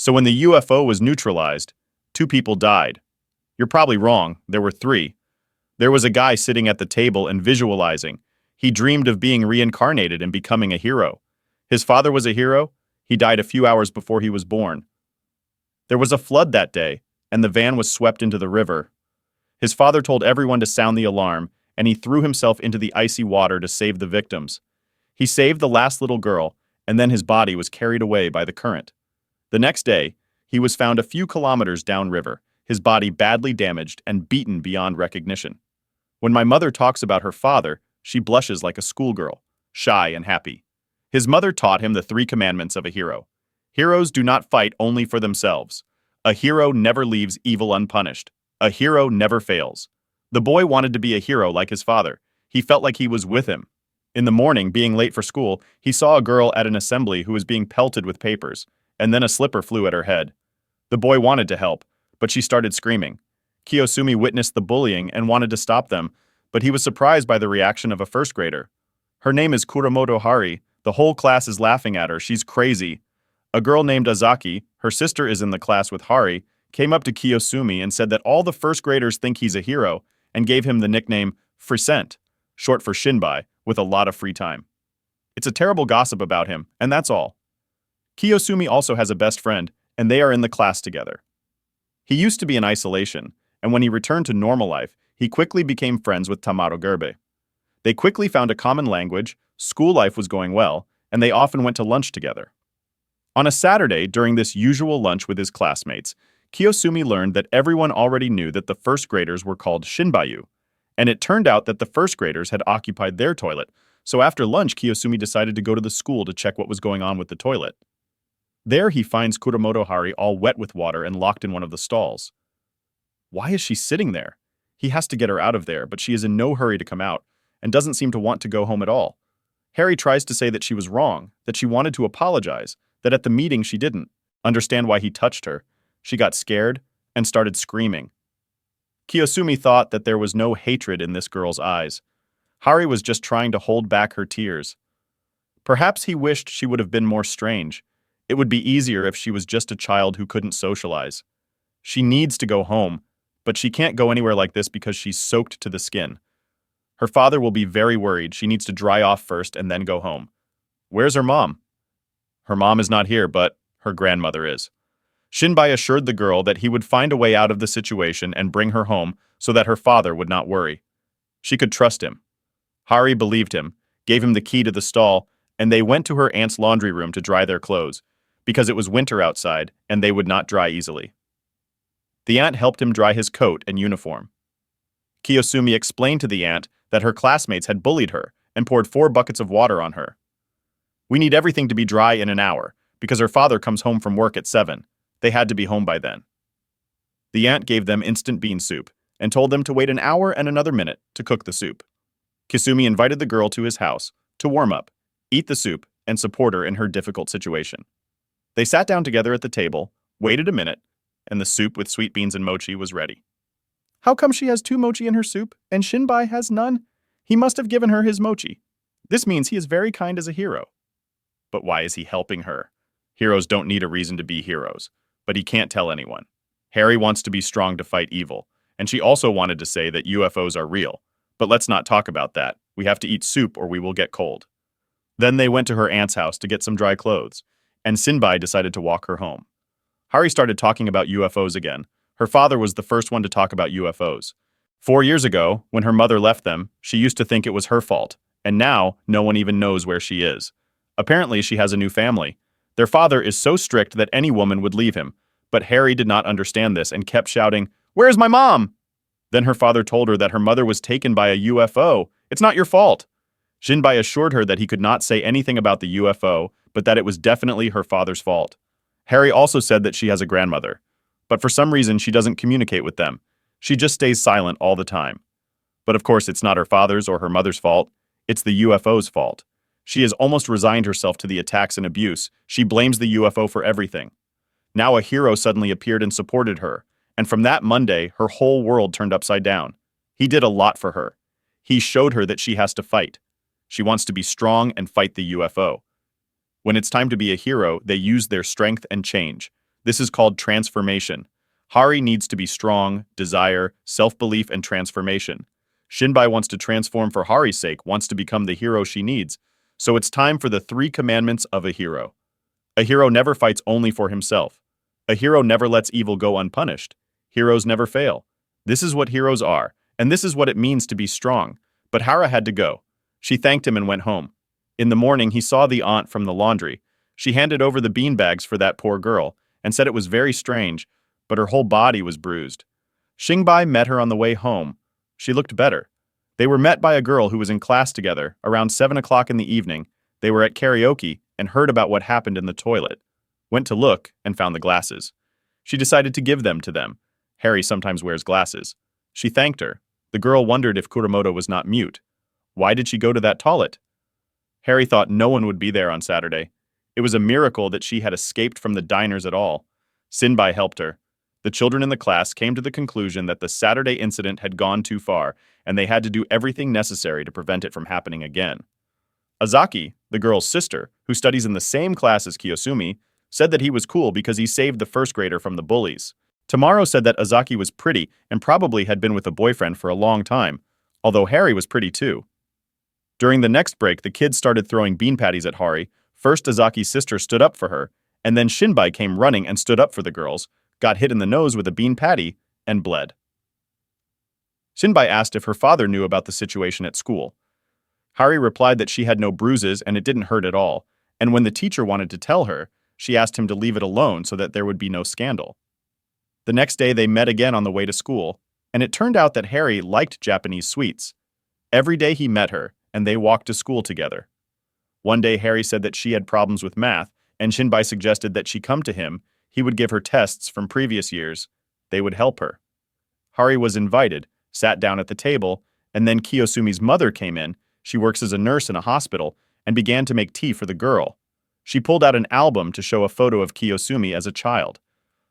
So when the UFO was neutralized, two people died. You're probably wrong, there were three. There was a guy sitting at the table and visualizing. He dreamed of being reincarnated and becoming a hero. His father was a hero. He died a few hours before he was born. There was a flood that day, and the van was swept into the river. His father told everyone to sound the alarm, and he threw himself into the icy water to save the victims. He saved the last little girl, and then his body was carried away by the current. The next day, he was found a few kilometers downriver, his body badly damaged and beaten beyond recognition. When my mother talks about her father, she blushes like a schoolgirl, shy and happy. His mother taught him the 3 commandments of a hero. Heroes do not fight only for themselves. A hero never leaves evil unpunished. A hero never fails. The boy wanted to be a hero like his father. He felt like he was with him. In the morning, being late for school, he saw a girl at an assembly who was being pelted with papers, and then a slipper flew at her head. The boy wanted to help, but she started screaming. Kiyosumi witnessed the bullying and wanted to stop them, but he was surprised by the reaction of a first grader. Her name is Kuramoto Hari. The whole class is laughing at her. She's crazy. A girl named Azaki, her sister is in the class with Hari, came up to Kiyosumi and said that all the first graders think he's a hero and gave him the nickname Frisent, short for Shinbai, with a lot of free time. It's a terrible gossip about him, and that's all. Kiyosumi also has a best friend, and they are in the class together. He used to be in isolation, and when he returned to normal life, he quickly became friends with Tamaro Gerbe. They quickly found a common language, school life was going well, and they often went to lunch together. On a Saturday, during this usual lunch with his classmates, Kiyosumi learned that everyone already knew that the first graders were called Shinbayu, and it turned out that the first graders had occupied their toilet, so after lunch Kiyosumi decided to go to the school to check what was going on with the toilet. There he finds Kuramoto Hari all wet with water and locked in one of the stalls. Why is she sitting there? He has to get her out of there, but she is in no hurry to come out, and doesn't seem to want to go home at all. Harry tries to say that she was wrong, that she wanted to apologize, that at the meeting she didn't understand why he touched her. She got scared and started screaming. Kiyosumi thought that there was no hatred in this girl's eyes. Hari was just trying to hold back her tears. Perhaps he wished she would have been more strange. It would be easier if she was just a child who couldn't socialize. She needs to go home, but she can't go anywhere like this because she's soaked to the skin. Her father will be very worried. She needs to dry off first and then go home. Where's her mom? Her mom is not here, but her grandmother is. Shinbai assured the girl that he would find a way out of the situation and bring her home so that her father would not worry. She could trust him. Hari believed him, gave him the key to the stall, and they went to her aunt's laundry room to dry their clothes, because it was winter outside and they would not dry easily. The aunt helped him dry his coat and uniform. Kiyosumi explained to the aunt that her classmates had bullied her and poured 4 buckets of water on her. We need everything to be dry in an hour, because her father comes home from work at 7. They had to be home by then. The aunt gave them instant bean soup and told them to wait an hour and another minute to cook the soup. Kiyosumi invited the girl to his house to warm up, eat the soup, and support her in her difficult situation. They sat down together at the table, waited a minute, and the soup with sweet beans and mochi was ready. How come she has 2 mochi in her soup and Shinbai has none? He must have given her his mochi. This means he is very kind as a hero. But why is he helping her? Heroes don't need a reason to be heroes, but he can't tell anyone. Harry wants to be strong to fight evil, and she also wanted to say that UFOs are real. But let's not talk about that. We have to eat soup or we will get cold. Then they went to her aunt's house to get some dry clothes, and Shinbai decided to walk her home. Hari started talking about UFOs again. Her father was the first one to talk about UFOs. 4 years ago, when her mother left them, she used to think it was her fault, and now no one even knows where she is. Apparently, she has a new family. Their father is so strict that any woman would leave him, but Harry did not understand this and kept shouting, "Where's my mom?" Then her father told her that her mother was taken by a UFO. It's not your fault. Shinbai assured her that he could not say anything about the UFO, but that it was definitely her father's fault. Harry also said that she has a grandmother, but for some reason she doesn't communicate with them. She just stays silent all the time. But of course it's not her father's or her mother's fault. It's the UFO's fault. She has almost resigned herself to the attacks and abuse. She blames the UFO for everything. Now a hero suddenly appeared and supported her, and from that Monday, her whole world turned upside down. He did a lot for her. He showed her that she has to fight. She wants to be strong and fight the UFO. When it's time to be a hero, they use their strength and change. This is called transformation. Hari needs to be strong, desire, self-belief, and transformation. Shinbai wants to transform for Hari's sake, wants to become the hero she needs. So it's time for the 3 commandments of a hero. A hero never fights only for himself. A hero never lets evil go unpunished. Heroes never fail. This is what heroes are, and this is what it means to be strong. But Hara had to go. She thanked him and went home. In the morning, he saw the aunt from the laundry. She handed over the beanbags for that poor girl, and said it was very strange, but her whole body was bruised. Xingbai met her on the way home. She looked better. They were met by a girl who was in class together. Around 7 o'clock in the evening, they were at karaoke and heard about what happened in the toilet. Went to look and found the glasses. She decided to give them to them. Harry sometimes wears glasses. She thanked her. The girl wondered if Kuramoto was not mute. Why did she go to that toilet? Harry thought no one would be there on Saturday. It was a miracle that she had escaped from the diners at all. Sinbai helped her. The children in the class came to the conclusion that the Saturday incident had gone too far, and they had to do everything necessary to prevent it from happening again. Azaki, the girl's sister, who studies in the same class as Kiyosumi, said that he was cool because he saved the first grader from the bullies. Tomorrow said that Azaki was pretty and probably had been with a boyfriend for a long time, although Harry was pretty too. During the next break, the kids started throwing bean patties at Hari. First, Azaki's sister stood up for her, and then Shinbai came running and stood up for the girls, got hit in the nose with a bean patty, and bled. Shinbai asked if her father knew about the situation at school. Hari replied that she had no bruises and it didn't hurt at all, and when the teacher wanted to tell her, she asked him to leave it alone so that there would be no scandal. The next day they met again on the way to school, and it turned out that Harry liked Japanese sweets. Every day he met her, and they walked to school together. One day Harry said that she had problems with math, and Shinbai suggested that she come to him. He would give her tests from previous years. They would help her. Hari was invited, sat down at the table, and then Kiyosumi's mother came in. She works as a nurse in a hospital, and began to make tea for the girl. She pulled out an album to show a photo of Kiyosumi as a child.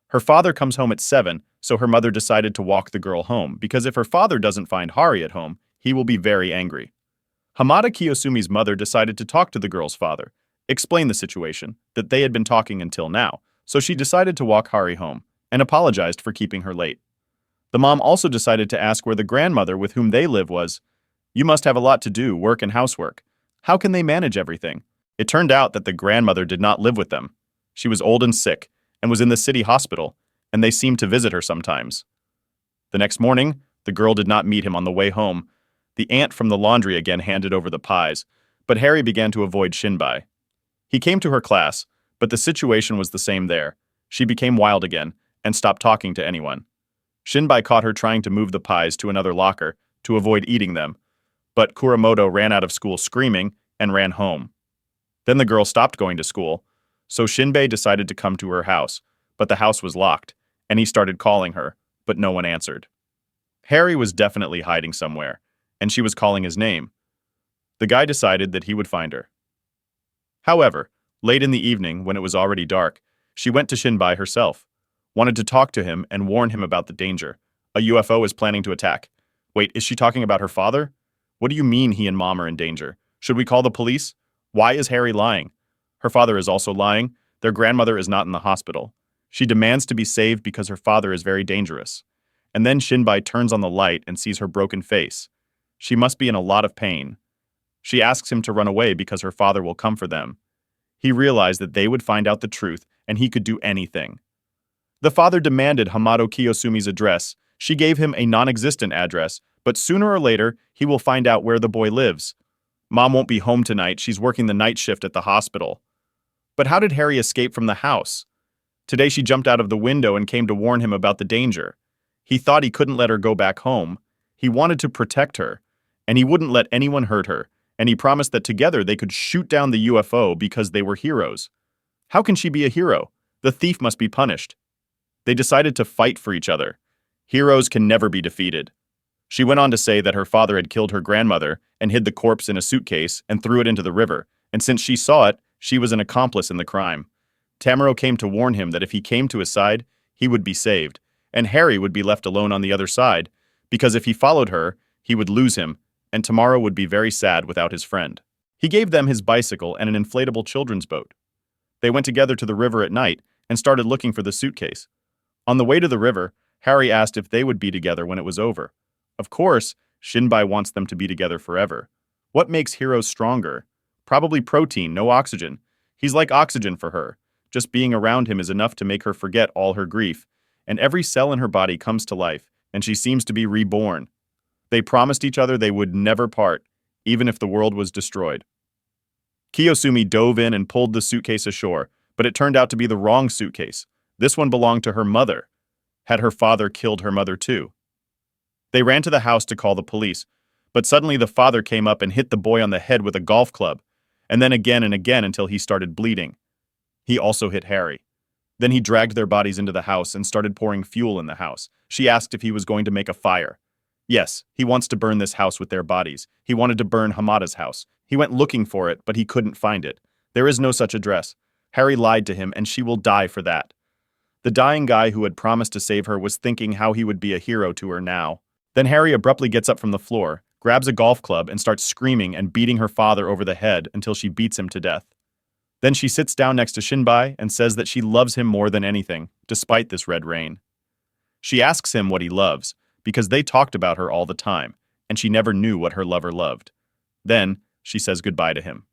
Her father comes home at 7, so her mother decided to walk the girl home, because if her father doesn't find Hari at home, he will be very angry. Hamada Kiyosumi's mother decided to talk to the girl's father, explain the situation, that they had been talking until now, so she decided to walk Hari home, and apologized for keeping her late. The mom also decided to ask where the grandmother with whom they live was. You must have a lot to do, work and housework. How can they manage everything? It turned out that the grandmother did not live with them. She was old and sick, and was in the city hospital, and they seemed to visit her sometimes. The next morning, the girl did not meet him on the way home. The aunt from the laundry again handed over the pies, but Harry began to avoid Shinbai. He came to her class, but the situation was the same there. She became wild again, and stopped talking to anyone. Shinbai caught her trying to move the pies to another locker, to avoid eating them, but Kuramoto ran out of school screaming, and ran home. Then the girl stopped going to school, so Shinbai decided to come to her house, but the house was locked, and he started calling her, but no one answered. Harry was definitely hiding somewhere, and she was calling his name. The guy decided that he would find her. However, late in the evening, when it was already dark, she went to Shinbai herself, wanted to talk to him and warn him about the danger. A UFO is planning to attack. Wait, is she talking about her father? What do you mean he and mom are in danger? Should we call the police? Why is Harry lying? Her father is also lying. Their grandmother is not in the hospital. She demands to be saved because her father is very dangerous. And then Shinbai turns on the light and sees her broken face. She must be in a lot of pain. She asks him to run away because her father will come for them. He realized that they would find out the truth and he could do anything. The father demanded Hamado Kiyosumi's address. She gave him a non-existent address, but sooner or later, he will find out where the boy lives. Mom won't be home tonight. She's working the night shift at the hospital. But how did Harry escape from the house? Today she jumped out of the window and came to warn him about the danger. He thought he couldn't let her go back home. He wanted to protect her, and he wouldn't let anyone hurt her, and he promised that together they could shoot down the UFO because they were heroes. How can she be a hero? The thief must be punished. They decided to fight for each other. Heroes can never be defeated. She went on to say that her father had killed her grandmother and hid the corpse in a suitcase and threw it into the river, and since she saw it, she was an accomplice in the crime. Tamaro came to warn him that if he came to his side, he would be saved, and Harry would be left alone on the other side, because if he followed her, he would lose him, and Tamaro would be very sad without his friend. He gave them his bicycle and an inflatable children's boat. They went together to the river at night, and started looking for the suitcase. On the way to the river, Harry asked if they would be together when it was over. Of course, Shinbai wants them to be together forever. What makes heroes stronger? Probably protein, no oxygen. He's like oxygen for her. Just being around him is enough to make her forget all her grief, and every cell in her body comes to life, and she seems to be reborn. They promised each other they would never part, even if the world was destroyed. Kiyosumi dove in and pulled the suitcase ashore, but it turned out to be the wrong suitcase. This one belonged to her mother. Had her father killed her mother too? They ran to the house to call the police, but suddenly the father came up and hit the boy on the head with a golf club, and then again and again until he started bleeding. He also hit Harry. Then he dragged their bodies into the house and started pouring fuel in the house. She asked if he was going to make a fire. Yes, he wants to burn this house with their bodies. He wanted to burn Hamada's house. He went looking for it, but he couldn't find it. There is no such address. Harry lied to him, and she will die for that. The dying guy who had promised to save her was thinking how he would be a hero to her now. Then Harry abruptly gets up from the floor, grabs a golf club, and starts screaming and beating her father over the head until she beats him to death. Then she sits down next to Shinbai and says that she loves him more than anything, despite this red rain. She asks him what he loves, because they talked about her all the time, and she never knew what her lover loved. Then, she says goodbye to him.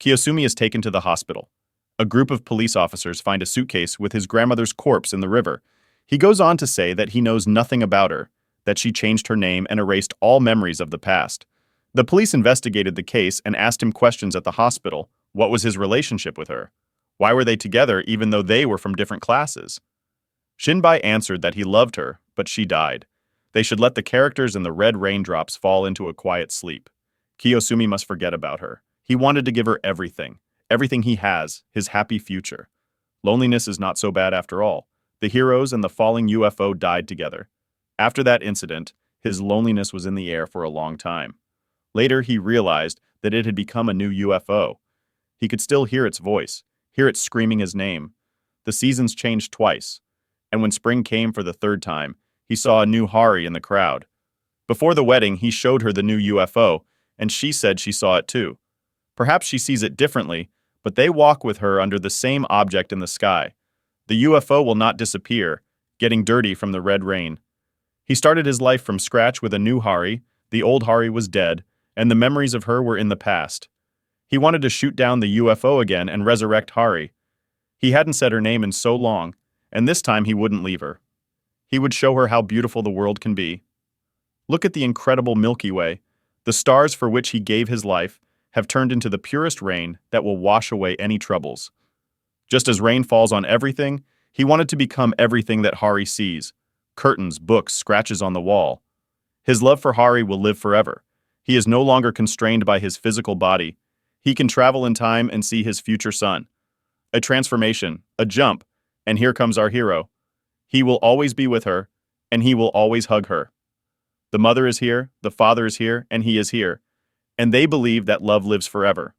Kiyosumi is taken to the hospital. A group of police officers find a suitcase with his grandmother's corpse in the river. He goes on to say that he knows nothing about her, that she changed her name and erased all memories of the past. The police investigated the case and asked him questions at the hospital. What was his relationship with her? Why were they together even though they were from different classes? Shinbai answered that he loved her, but she died. They should let the characters in the red raindrops fall into a quiet sleep. Kiyosumi must forget about her. He wanted to give her everything. Everything he has, his happy future. Loneliness is not so bad after all. The heroes and the falling UFO died together. After that incident, his loneliness was in the air for a long time. Later, he realized that it had become a new UFO. He could still hear its voice, hear it screaming his name. The seasons changed twice, and when spring came for the third time, he saw a new Hari in the crowd. Before the wedding, he showed her the new UFO, and she said she saw it too. Perhaps she sees it differently, but they walk with her under the same object in the sky. The UFO will not disappear, getting dirty from the red rain. He started his life from scratch with a new Hari. The old Hari was dead, and the memories of her were in the past. He wanted to shoot down the UFO again and resurrect Hari. He hadn't said her name in so long, and this time he wouldn't leave her. He would show her how beautiful the world can be. Look at the incredible Milky Way. The stars for which he gave his life have turned into the purest rain that will wash away any troubles. Just as rain falls on everything, he wanted to become everything that Hari sees. Curtains, books, scratches on the wall. His love for Hari will live forever. He is no longer constrained by his physical body. He can travel in time and see his future son. A transformation, a jump, and here comes our hero. He will always be with her, and he will always hug her. The mother is here, the father is here, and he is here. And they believe that love lives forever.